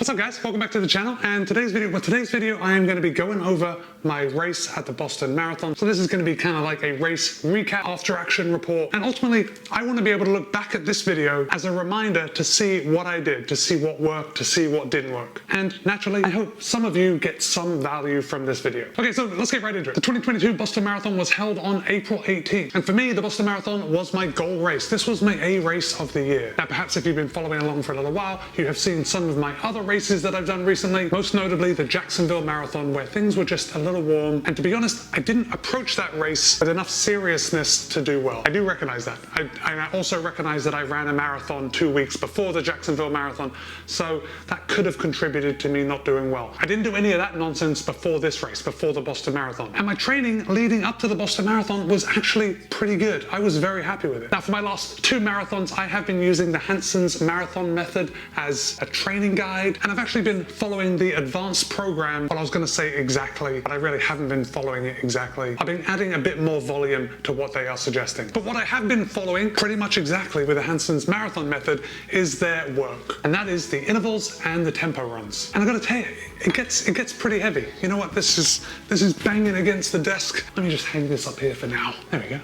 What's up guys, welcome back to the channel, and today's video I am going to be going over my race at the Boston Marathon. So this is going to be kind of like a race recap, after action report, and ultimately I want to be able to look back at this video as a reminder to see what I did, to see what worked, to see what didn't work. And naturally, I hope some of you get some value from this video. Okay, so let's get right into it. The 2022 Boston Marathon was held on April 18th, and for me the Boston Marathon was my goal race. This was my A race of the year. Now perhaps if you've been following along for a little while, you have seen some of my other races that I've done recently, most notably the Jacksonville Marathon, where things were just a little warm, and to be honest, I didn't approach that race with enough seriousness to do well. I do recognize that. I also recognize that I ran a marathon 2 weeks before the Jacksonville Marathon, so that could have contributed to me not doing well. I didn't do any of that nonsense before this race, before the Boston Marathon, and my training leading up to the Boston Marathon was actually pretty good. I was very happy with it. Now for my last 2 marathons, I have been using the Hanson's marathon method as a training guide, and I've actually been following the advanced program. Well, I was going to say exactly, but I really haven't been following it exactly. I've been adding a bit more volume to what they are suggesting. But what I have been following pretty much exactly with the Hanson's marathon method is their work, and that is the intervals and the tempo runs. And I got to tell you, it gets pretty heavy. You know what? This is banging against the desk. Let me just hang this up here for now. There we go.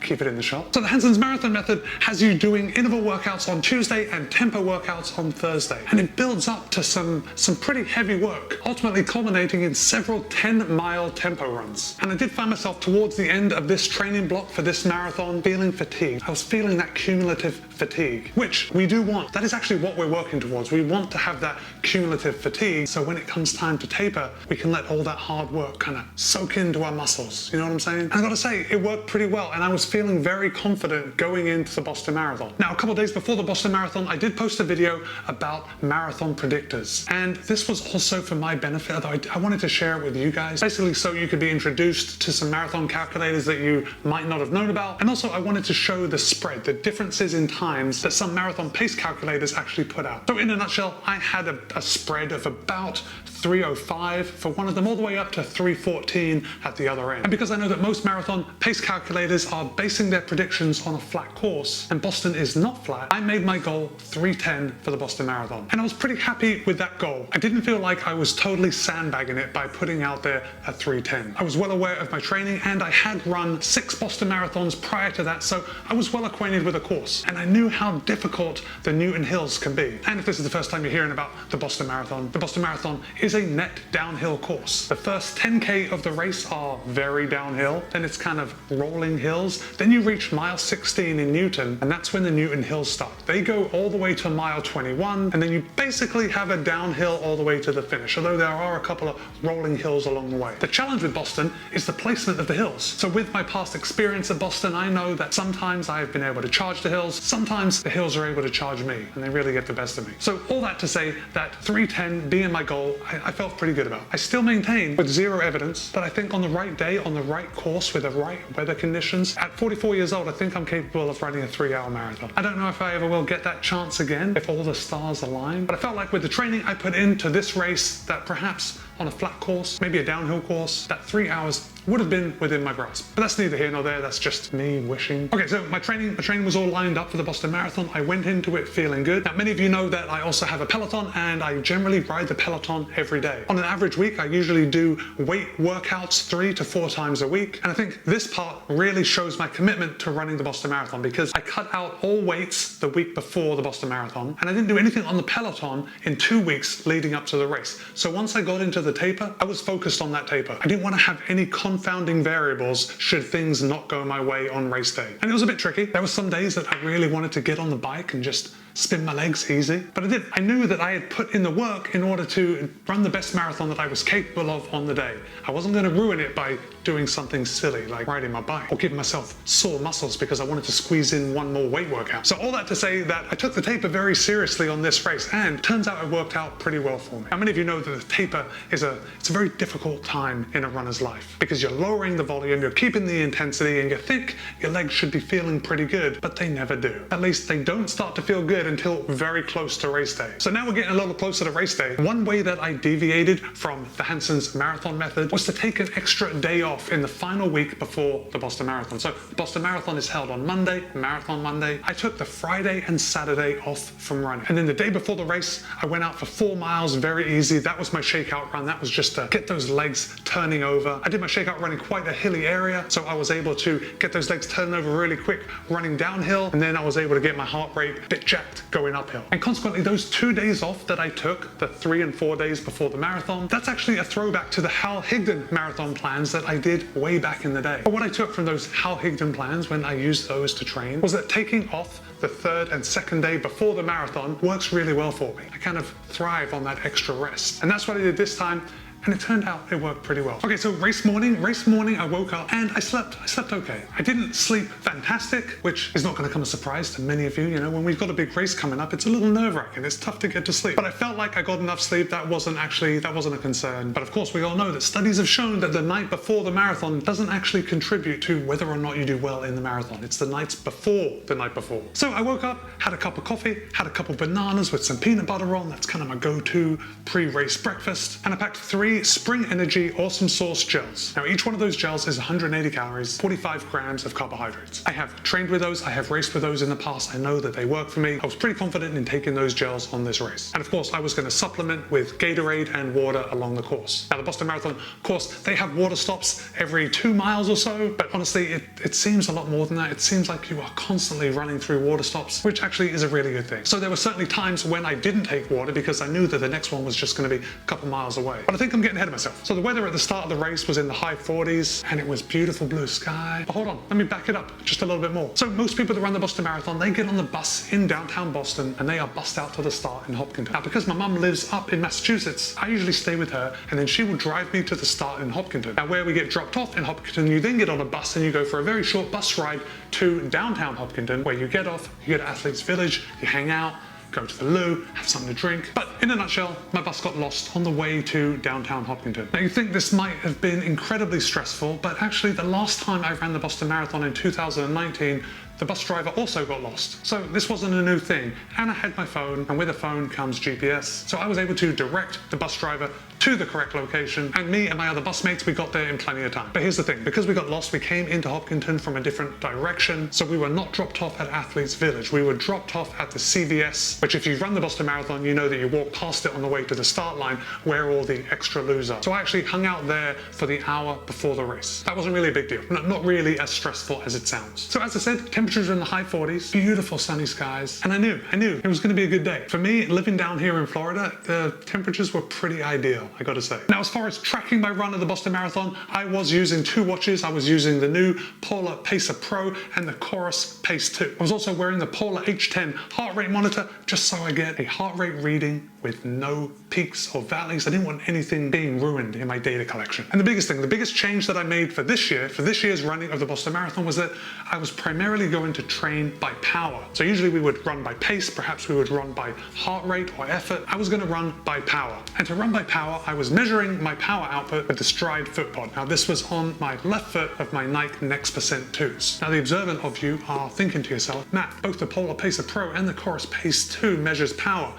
Keep it in the shot. So the Hanson's marathon method has you doing interval workouts on Tuesday and tempo workouts on Thursday, and it builds up to some pretty heavy work, ultimately culminating in several 10-mile tempo runs. And I did find myself towards the end of this training block for this marathon feeling fatigued. I was feeling that cumulative fatigue, which we do want. That is actually what we're working towards. We want to have that cumulative fatigue, so when it comes time to taper, we can let all that hard work kind of soak into our muscles. You know what I'm saying? And I gotta say, it worked pretty well, and I was feeling very confident going into the Boston Marathon. Now, a couple of days before the Boston Marathon, I did post a video about marathon predictors, and this was also for my benefit, although I wanted to share it with you guys, basically so you could be introduced to some marathon calculators that you might not have known about, and also I wanted to show the spread, the differences in times that some marathon pace calculators actually put out. So in a nutshell, I had a spread of about 305 for one of them, all the way up to 314 at the other end. And because I know that most marathon pace calculators are basing their predictions on a flat course, and Boston is not flat, I made my goal 310 for the Boston Marathon. And I was pretty happy with that goal. I didn't feel like I was totally sandbagging it by putting out there a 310. I was well aware of my training, and I had run 6 Boston Marathons prior to that, so I was well acquainted with the course, and I knew how difficult the Newton Hills can be. And if this is the first time you're hearing about the Boston Marathon is a net downhill course. The first 10K of the race are very downhill, then it's kind of rolling hills. Then you reach mile 16 in Newton, and that's when the Newton Hills start. They go all the way to mile 21, and then you basically have a downhill all the way to the finish, although there are a couple of rolling hills along the way. The challenge with Boston is the placement of the hills. So with my past experience at Boston, I know that sometimes I've been able to charge the hills, sometimes the hills are able to charge me, and they really get the best of me. So all that to say that 310 being my goal, I felt pretty good about. I still maintain with zero evidence that I think on the right day, on the right course, with the right weather conditions, at 44 years old, I think I'm capable of running a 3-hour marathon. I don't know if I ever will get that chance again, if all the stars align, but I felt like with the training I put into this race, that perhaps on a flat course, maybe a downhill course, that 3 hours would have been within my grasp. But that's neither here nor there, that's just me wishing. Okay, so my training was all lined up for the Boston Marathon. I went into it feeling good. Now, many of you know that I also have a Peloton, and I generally ride the Peloton every day. On an average week, I usually do weight workouts 3 to 4 times a week. And I think this part really shows my commitment to running the Boston Marathon, because I cut out all weights the week before the Boston Marathon, and I didn't do anything on the Peloton in 2 weeks leading up to the race. So once I got into the taper, I was focused on that taper. I didn't want to have any confounding variables should things not go my way on race day. And it was a bit tricky. There were some days that I really wanted to get on the bike and just spin my legs easy, but I didn't. I knew that I had put in the work in order to run the best marathon that I was capable of on the day. I wasn't going to ruin it by doing something silly like riding my bike or giving myself sore muscles because I wanted to squeeze in one more weight workout. So all that to say that I took the taper very seriously on this race, and turns out it worked out pretty well for me. How many of you know that the taper it's a very difficult time in a runner's life, because you're lowering the volume, you're keeping the intensity, and you think your legs should be feeling pretty good, but they never do. At least they don't start to feel good cleared until very close to race day. So now we're getting a little closer to race day. One way that I deviated from the Hanson's marathon method was to take an extra day off in the final week before the Boston Marathon. So the Boston Marathon is held on Monday, Marathon Monday. I took the Friday and Saturday off from running. And then the day before the race, I went out for 4 miles, very easy. That was my shakeout run. That was just to get those legs turning over. I did my shakeout run in quite a hilly area, so I was able to get those legs turning over really quick, running downhill, and then I was able to get my heart rate a bit jacked going uphill. And consequently, those 2 days off that I took, the 3 and 4 days before the marathon, that's actually a throwback to the Hal Higdon marathon plans that I did way back in the day. But what I took from those Hal Higdon plans when I used those to train was that taking off the 3rd and 2nd day before the marathon works really well for me. I kind of thrive on that extra rest. And that's what I did this time. And it turned out it worked pretty well. Okay, so race morning I woke up and I slept okay. I didn't sleep fantastic, which is not gonna come as a surprise to many of you. You know, when we've got a big race coming up, it's a little nerve-wracking. It's tough to get to sleep. But I felt like I got enough sleep. That wasn't a concern. But of course, we all know that studies have shown that the night before the marathon doesn't actually contribute to whether or not you do well in the marathon. It's the nights before the night before. So I woke up, had a cup of coffee, had a couple bananas with some peanut butter on. That's kind of my go-to pre-race breakfast. And I packed 3 Spring Energy Awesome Sauce gels. Now each one of those gels is 180 calories, 45 grams of carbohydrates. I have trained with those, I have raced with those in the past, I know that they work for me. I was pretty confident in taking those gels on this race. And of course I was going to supplement with Gatorade and water along the course. Now the Boston Marathon course, they have water stops every 2 miles or so, but honestly it seems a lot more than that. It seems like you are constantly running through water stops, which actually is a really good thing. So there were certainly times when I didn't take water because I knew that the next one was just going to be a couple miles away. But I think I'm getting ahead of myself. So the weather at the start of the race was in the high 40s and it was beautiful blue sky. But hold on, let me back it up just a little bit more. So most people that run the Boston Marathon, they get on the bus in downtown Boston and they are bussed out to the start in Hopkinton. Now because my mum lives up in Massachusetts, I usually stay with her and then she will drive me to the start in Hopkinton. Now where we get dropped off in Hopkinton, you then get on a bus and you go for a very short bus ride to downtown Hopkinton where you get off, you go to Athletes Village, you hang out, go to the loo, have something to drink. But in a nutshell, my bus got lost on the way to downtown Hopkinton. Now you think this might have been incredibly stressful, but actually the last time I ran the Boston Marathon in 2019, the bus driver also got lost. So this wasn't a new thing. And I had my phone, and with a phone comes GPS. So I was able to direct the bus driver to the correct location, and me and my other bus mates, we got there in plenty of time. But here's the thing, because we got lost, we came into Hopkinton from a different direction, so we were not dropped off at Athletes Village. We were dropped off at the CVS, which if you run the Boston Marathon, you know that you walk past it on the way to the start line where all the extra loos are. So I actually hung out there for the hour before the race. That wasn't really a big deal. Not really as stressful as it sounds. So as I said, temperatures are in the high 40s, beautiful sunny skies, and I knew it was gonna be a good day. For me, living down here in Florida, the temperatures were pretty ideal, I gotta say. Now, as far as tracking my run of the Boston Marathon, I was using 2 watches. I was using the new Polar Pacer Pro and the Chorus Pace 2. I was also wearing the Polar H10 heart rate monitor just so I get a heart rate reading with no peaks or valleys. I didn't want anything being ruined in my data collection. And the biggest thing, the biggest change that I made for this year's running of the Boston Marathon was that I was primarily going to train by power. So usually we would run by pace, perhaps we would run by heart rate or effort. I was gonna run by power. And to run by power, I was measuring my power output with the Stride foot pod. Now this was on my left foot of my Nike Next Percent 2s. Now the observant of you are thinking to yourself, Matt, both the Polar Pacer Pro and the Chorus Pace 2 measures power.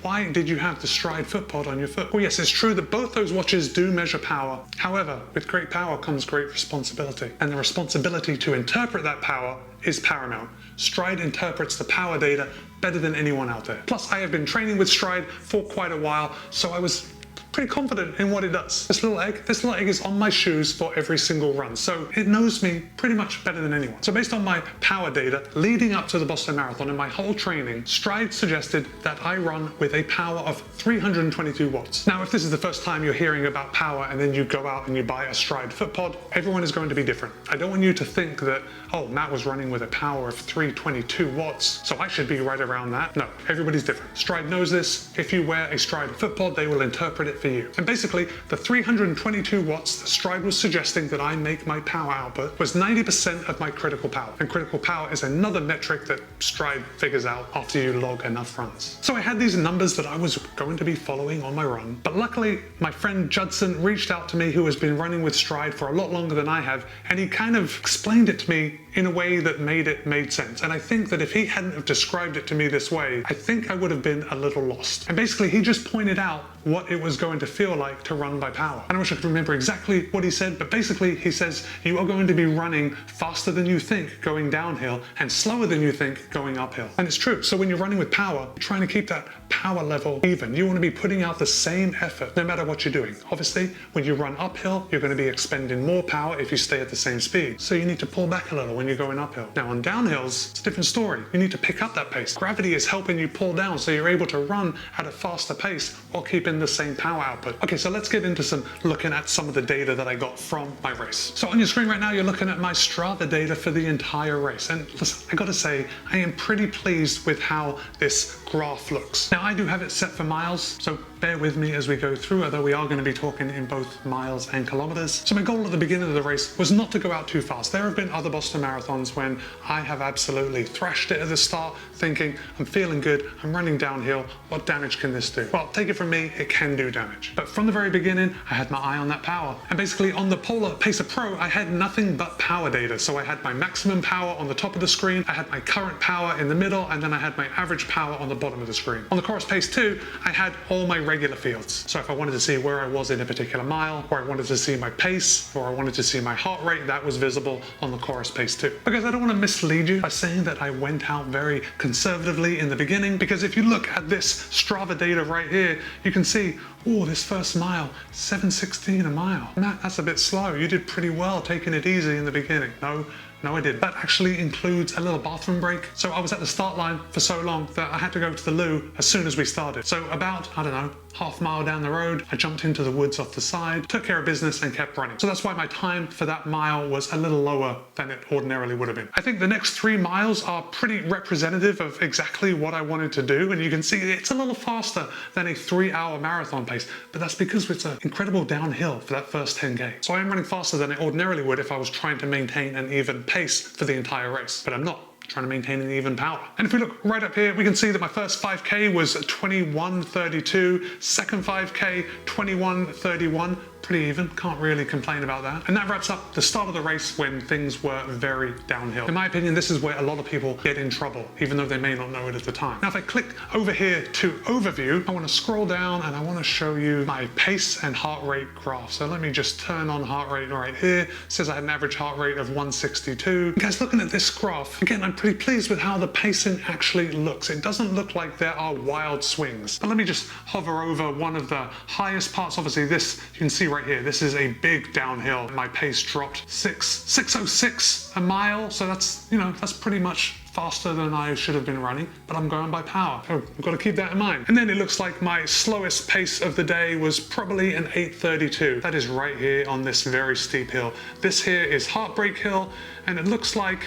Why did you have the Stride foot pod on your foot? Well, yes, it's true that both those watches do measure power. However, with great power comes great responsibility. And the responsibility to interpret that power is paramount. Stride interprets the power data better than anyone out there. Plus, I have been training with Stride for quite a while, so I was pretty confident in what it does. This little egg is on my shoes for every single run, so it knows me pretty much better than anyone. So based on my power data leading up to the Boston Marathon and my whole training, Stride suggested that I run with a power of 322 watts. Now, if this is the first time you're hearing about power and then you go out and you buy a Stride foot pod, everyone is going to be different. I don't want you to think that, oh, Matt was running with a power of 322 watts, so I should be right around that. No, everybody's different. Stride knows this. If you wear a Stride foot pod, they will interpret it for for you. And basically, the 322 watts that Stryd was suggesting that I make my power output was 90% of my critical power. And critical power is another metric that Stryd figures out after you log enough runs. So I had these numbers that I was going to be following on my run, but luckily my friend Judson reached out to me, who has been running with Stryd for a lot longer than I have, and he kind of explained it to me in a way that made sense. And I think that if he hadn't have described it to me this way, I think I would have been a little lost. And basically he just pointed out what it was going to feel like to run by power. And I wish I could remember exactly what he said, but basically he says you are going to be running faster than you think going downhill and slower than you think going uphill. And it's true. So when you're running with power, you're trying to keep that power level even. You want to be putting out the same effort no matter what you're doing. Obviously, when you run uphill, you're going to be expending more power if you stay at the same speed. So you need to pull back a little when you're going uphill. Now on downhills, it's a different story. You need to pick up that pace. Gravity is helping you pull down, so you're able to run at a faster pace while keeping the same power output. Okay, so let's get into looking at some of the data that I got from my race. So on your screen right now, you're looking at my Strava data for the entire race. And listen, I gotta say, I am pretty pleased with how this graph looks. Now I do have it set for miles, so bear with me as we go through, although we are going to be talking in both miles and kilometers. So my goal at the beginning of the race was not to go out too fast. There have been other Boston marathons when I have absolutely thrashed it at the start, thinking I'm feeling good, I'm running downhill, what damage can this do? Well, take it from me, it can do damage. But from the very beginning, I had my eye on that power. And basically on the Polar Pacer Pro, I had nothing but power data. So I had my maximum power on the top of the screen, I had my current power in the middle, and then I had my average power on the bottom of the screen. On the Chorus Pace 2, I had all my regular fields. So if I wanted to see where I was in a particular mile, or I wanted to see my pace, or I wanted to see my heart rate, that was visible on the Chorus Pace 2. Because I don't want to mislead you by saying that I went out very conservatively in the beginning, because if you look at this Strava data right here, you can see, oh, this first mile, 7:16 a mile. Matt, that's a bit slow. You did pretty well taking it easy in the beginning. No, I didn't. That actually includes a little bathroom break. So I was at the start line for so long that I had to go to the loo as soon as we started. So about, I don't know, half mile down the road, I jumped into the woods off the side, took care of business and kept running. So that's why my time for that mile was a little lower than it ordinarily would have been. I think the next 3 miles are pretty representative of exactly what I wanted to do. And you can see it's a little faster than a 3-hour marathon pace, but that's because it's an incredible downhill for that first 10K. So I am running faster than I ordinarily would if I was trying to maintain an even pace for the entire race, but I'm not. Trying to maintain an even power. And if we look right up here, we can see that my first 5K was 21:32, second 5K 21:31, pretty even, can't really complain about that. And that wraps up the start of the race when things were very downhill. In my opinion, this is where a lot of people get in trouble, even though they may not know it at the time. Now, if I click over here to overview, I want to scroll down and I want to show you my pace and heart rate graph. So let me just turn on heart rate right here. It says I had an average heart rate of 162. Guys, looking at this graph, again, I'm pretty pleased with how the pacing actually looks. It doesn't look like there are wild swings. But let me just hover over one of the highest parts. Obviously this, you can see right here, this is a big downhill. My pace dropped 6:06 a mile. So that's, you know, that's pretty much faster than I should have been running, but I'm going by power. Oh, I've got to keep that in mind. And then it looks like my slowest pace of the day was probably an 8:32. That is right here on this very steep hill. This here is Heartbreak Hill, and it looks like,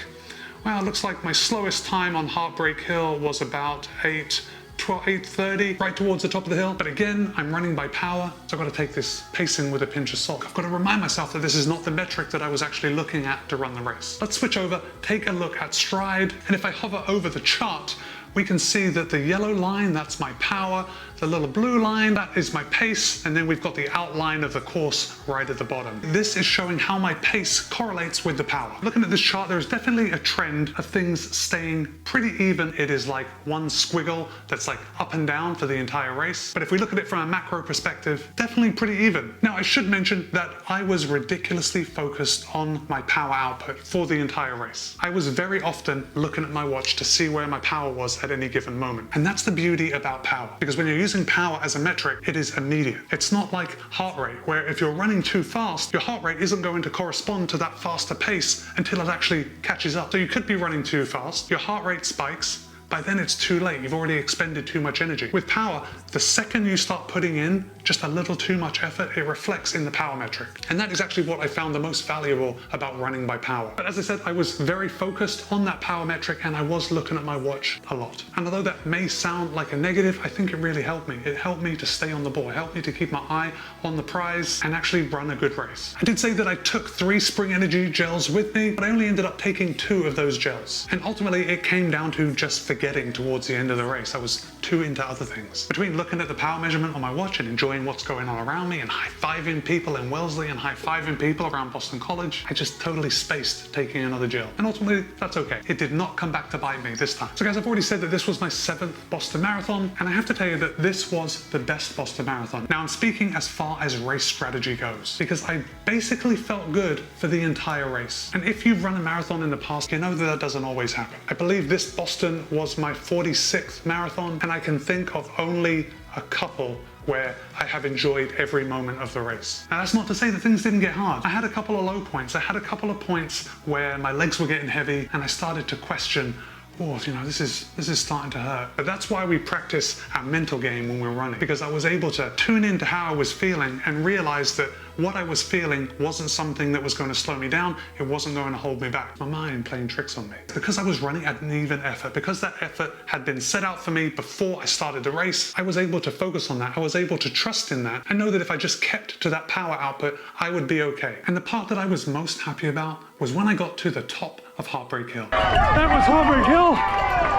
well, it looks like my slowest time on Heartbreak Hill was about 8:30, right towards the top of the hill. But again, I'm running by power, so I've got to take this pacing with a pinch of salt. I've got to remind myself that this is not the metric that I was actually looking at to run the race. Let's switch over, take a look at Stryd, and if I hover over the chart, we can see that the yellow line, that's my power, the little blue line, that is my pace, and then we've got the outline of the course right at the bottom. This is showing how my pace correlates with the power. Looking at this chart, there's definitely a trend of things staying pretty even. It is like one squiggle that's like up and down for the entire race. But if we look at it from a macro perspective, definitely pretty even. Now, I should mention that I was ridiculously focused on my power output for the entire race. I was very often looking at my watch to see where my power was at any given moment. And that's the beauty about power, because when you're using power as a metric, it is immediate. It's not like heart rate, where if you're running too fast, your heart rate isn't going to correspond to that faster pace until it actually catches up. So you could be running too fast, your heart rate spikes, by then it's too late. You've already expended too much energy. With power, the second you start putting in just a little too much effort, it reflects in the power metric. And that is actually what I found the most valuable about running by power. But as I said, I was very focused on that power metric and I was looking at my watch a lot. And although that may sound like a negative, I think it really helped me. It helped me to stay on the ball. It helped me to keep my eye on the prize and actually run a good race. I did say that I took 3 Spring Energy gels with me, but I only ended up taking 2 of those gels. And ultimately it came down to just forgetting towards the end of the race. I was too into other things. Between looking at the power measurement on my watch and enjoying what's going on around me and high-fiving people in Wellesley and high-fiving people around Boston College, I just totally spaced taking another gel. And ultimately, that's okay. It did not come back to bite me this time. So guys, I've already said that this was my 7th Boston Marathon, and I have to tell you that this was the best Boston Marathon. Now I'm speaking as far as race strategy goes, because I basically felt good for the entire race. And if you've run a marathon in the past, you know that that doesn't always happen. I believe this Boston was my 46th marathon, and I can think of only a couple where I have enjoyed every moment of the race. Now that's not to say that things didn't get hard. I had a couple of low points. I had a couple of points where my legs were getting heavy and I started to question, oh, you know, this is starting to hurt. But that's why we practice our mental game when we're running, because I was able to tune into how I was feeling and realize that what I was feeling wasn't something that was going to slow me down. It wasn't going to hold me back. My mind playing tricks on me. Because I was running at an even effort, because that effort had been set out for me before I started the race, I was able to focus on that. I was able to trust in that. I know that if I just kept to that power output, I would be okay. And the part that I was most happy about was when I got to the top of Heartbreak Hill. That was Heartbreak Hill.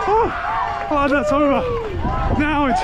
Oh, glad that's over. Now it's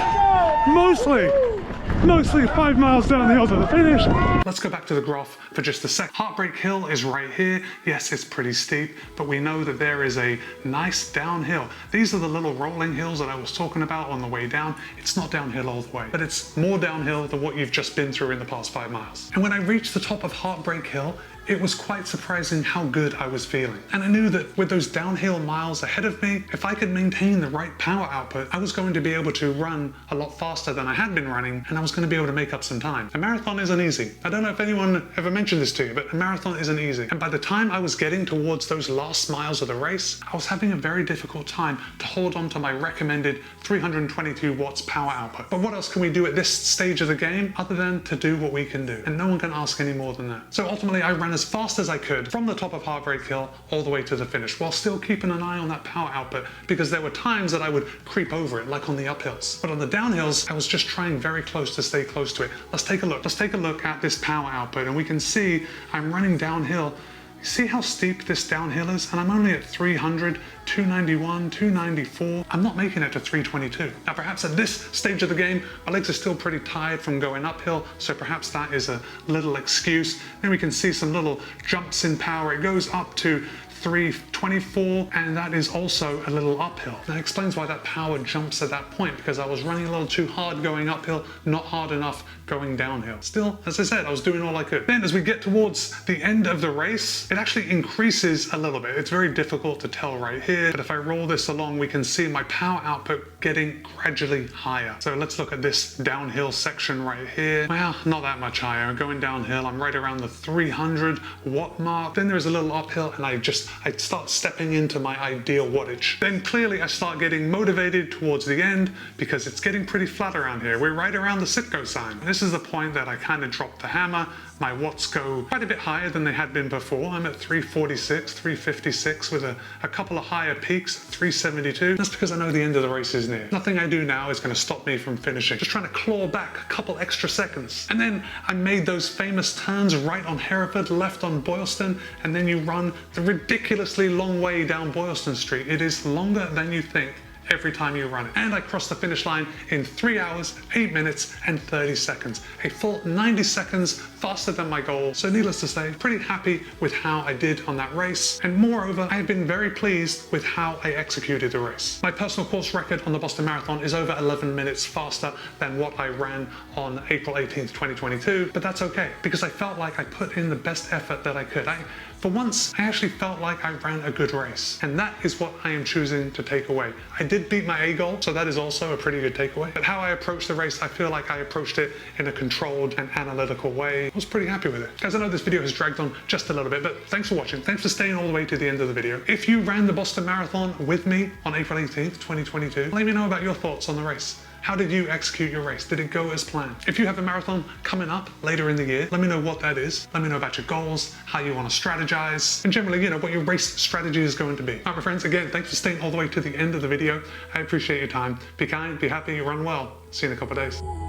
mostly 5 miles down the hill to the finish. Let's go back to the graph for just a sec. Heartbreak Hill is right here. Yes, it's pretty steep, but we know that there is a nice downhill. These are the little rolling hills that I was talking about on the way down. It's not downhill all the way, but it's more downhill than what you've just been through in the past 5 miles. And when I reached the top of Heartbreak Hill, it was quite surprising how good I was feeling. And I knew that with those downhill miles ahead of me, if I could maintain the right power output, I was going to be able to run a lot faster than I had been running, and I was going to be able to make up some time. A marathon isn't easy. I don't know if anyone ever mentioned this to you, but a marathon isn't easy. And by the time I was getting towards those last miles of the race, I was having a very difficult time to hold on to my recommended 322 watts power output. But what else can we do at this stage of the game other than to do what we can do? And no one can ask any more than that. So ultimately, I ran as fast as I could from the top of Heartbreak Hill all the way to the finish, while still keeping an eye on that power output, because there were times that I would creep over it, like on the uphills. But on the downhills, I was just trying very close to stay close to it. Let's take a look. Let's take a look at this power output, and we can see I'm running downhill. See how steep this downhill is? And I'm only at 300, 291, 294. I'm not making it to 322. Now, perhaps at this stage of the game, my legs are still pretty tired from going uphill, so perhaps that is a little excuse. Then we can see some little jumps in power. It goes up to 324, and that is also a little uphill. That explains why that power jumps at that point, because I was running a little too hard going uphill, not hard enough going downhill. Still, as I said, I was doing all I could. Then as we get towards the end of the race, it actually increases a little bit. It's very difficult to tell right here, but if I roll this along, we can see my power output getting gradually higher. So let's look at this downhill section right here. Well, not that much higher. Going downhill, I'm right around the 300 watt mark. Then there's a little uphill, and I start stepping into my ideal wattage. Then clearly I start getting motivated towards the end, because it's getting pretty flat around here. We're right around the Sitco sign. This is the point that I kind of dropped the hammer. My watts go quite a bit higher than they had been before. I'm at 346, 356 with a couple of higher peaks, 372. That's because I know the end of the race is near. Nothing I do now is going to stop me from finishing. Just trying to claw back a couple extra seconds. And then I made those famous turns right on Hereford, left on Boylston, and then you run the ridiculously long way down Boylston Street. It is longer than you think every time you run it. And I crossed the finish line in 3 hours, 8 minutes, and 30 seconds. A full 90 seconds faster than my goal. So needless to say, pretty happy with how I did on that race. And moreover, I have been very pleased with how I executed the race. My personal course record on the Boston Marathon is over 11 minutes faster than what I ran on April 18th, 2022. But that's okay, because I felt like I put in the best effort that I could. For once, I actually felt like I ran a good race. And that is what I am choosing to take away. I did did beat my A goal, so that is also a pretty good takeaway. But how I approached the race, I feel like I approached it in a controlled and analytical way. I was pretty happy with it. Guys, I know this video has dragged on just a little bit, but thanks for watching. Thanks for staying all the way to the end of the video. If you ran the Boston Marathon with me on April 18th, 2022, let me know about your thoughts on the race. How did you execute your race? Did it go as planned? If you have a marathon coming up later in the year, let me know what that is. Let me know about your goals, how you want to strategize, and generally, you know, what your race strategy is going to be. All right, my friends, again, thanks for staying all the way to the end of the video. I appreciate your time. Be kind, be happy, run well. See you in a couple of days.